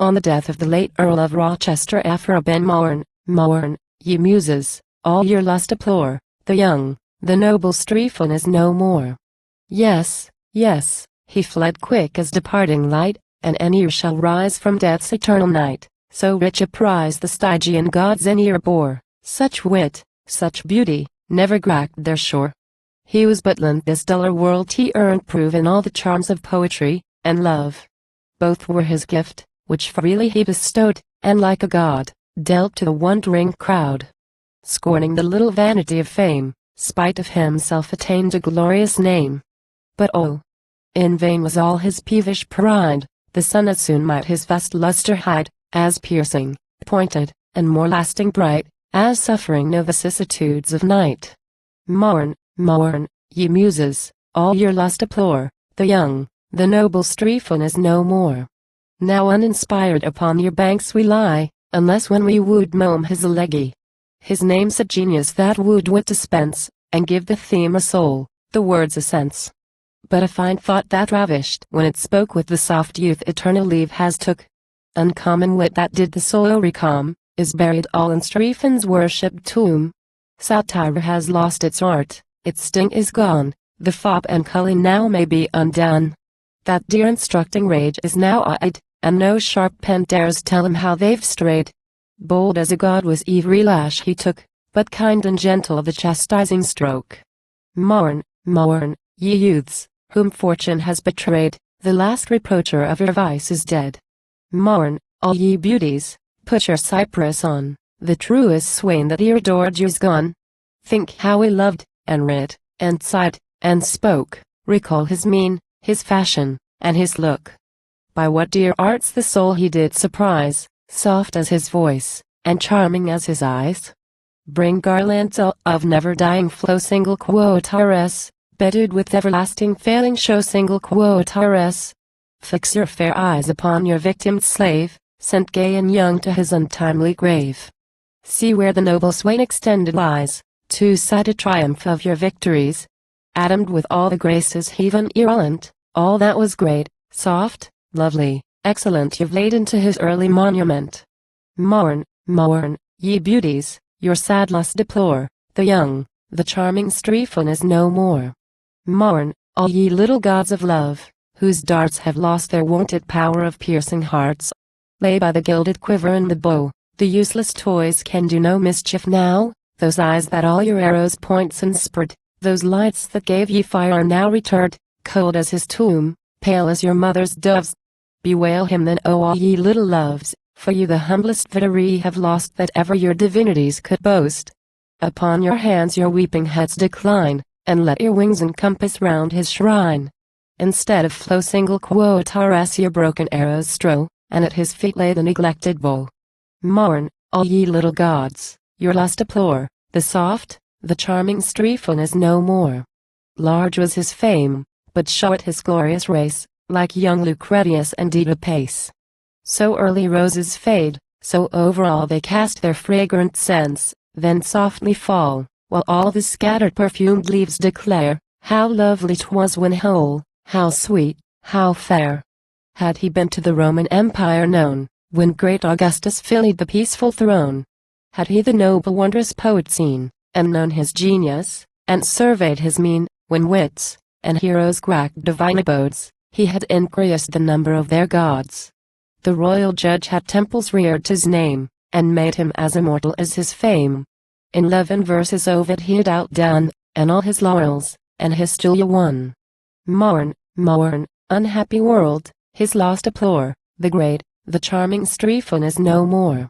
On the death of the late Earl of Rochester, Aphra Behn, mourn, ye muses, all your lust deplore, the young, the noble Strephon is no more. Yes, yes, he fled quick as departing light, and any shall rise from death's eternal night. So rich a prize the Stygian gods in ear bore, such wit, such beauty, never gracked their shore. He was but lent this duller world he earned prove in all the charms of poetry, and love. Both were his gift, which freely he bestowed, and like a god, dealt to the wondering crowd. Scorning the little vanity of fame, spite of himself attained a glorious name. But oh! in vain was all his peevish pride, the sun as soon might his vast luster hide, as piercing, pointed, and more lasting bright, as suffering no vicissitudes of night. Mourn, ye muses, all your lust deplore, the young, the noble Strephon is no more. Now uninspired upon your banks we lie, unless when we would mome his elegy. His name's a genius that would wit dispense, and give the theme a soul, the words a sense. But a fine thought that ravished when it spoke with the soft youth eternal leave has took. Uncommon wit that did the soul recalm, is buried all in Strephon's worshipped tomb. Satire has lost its art, its sting is gone, the fop and culling now may be undone. That dear instructing rage is now eyed, and no sharp pen dares tell him how they've strayed. Bold as a god was every lash he took, but kind and gentle the chastising stroke. Mourn, ye youths, whom fortune has betrayed, the last reproacher of your vice is dead. Mourn, all ye beauties, put your cypress on, the truest swain that e'er adored you's gone. Think how he loved, and read, and sighed, and spoke, recall his mien, his fashion, and his look. By what dear arts the soul he did surprise, soft as his voice, and charming as his eyes. Bring garlands of never-dying flow single quotares, bedded with everlasting failing show single quotares. Fix your fair eyes upon your victim's slave, sent gay and young to his untimely grave. See where the noble swain extended lies, two-sided triumph of your victories. Atomed with all the graces heaven irrelevant, all that was great, soft, lovely, excellent you've laid into his early monument. Mourn, ye beauties, your sad lust deplore, the young, the charming Strephon is no more. Mourn, all ye little gods of love, whose darts have lost their wonted power of piercing hearts. Lay by the gilded quiver and the bow, the useless toys can do no mischief now, those eyes that all your arrows points and spurred, those lights that gave ye fire are now returned, cold as his tomb, pale as your mother's doves. Bewail him then, O all ye little loves, for you the humblest victory have lost that ever your divinities could boast. Upon your hands your weeping heads decline, and let your wings encompass round his shrine. Instead of flow single quotares your broken arrows strow, and at his feet lay the neglected bow. Mourn, all ye little gods, your lust deplore, the soft, the charming Strephon is no more. Large was his fame, but short his glorious race, like young Lucretius and Oedipus. So early roses fade, so over all they cast their fragrant scents, then softly fall, while all the scattered perfumed leaves declare, how lovely 'twas when whole, how sweet, how fair. Had he been to the Roman Empire known, when great Augustus filled the peaceful throne? Had he the noble wondrous poet seen, and known his genius, and surveyed his mien, when wits, and heroes gracked divine abodes, he had increased the number of their gods. The royal judge had temples reared to his name, and made him as immortal as his fame. In love and verses Ovid he had outdone, and all his laurels, and his Julia won. Mourn, unhappy world, his loss deplore, the great, the charming Strephon is no more.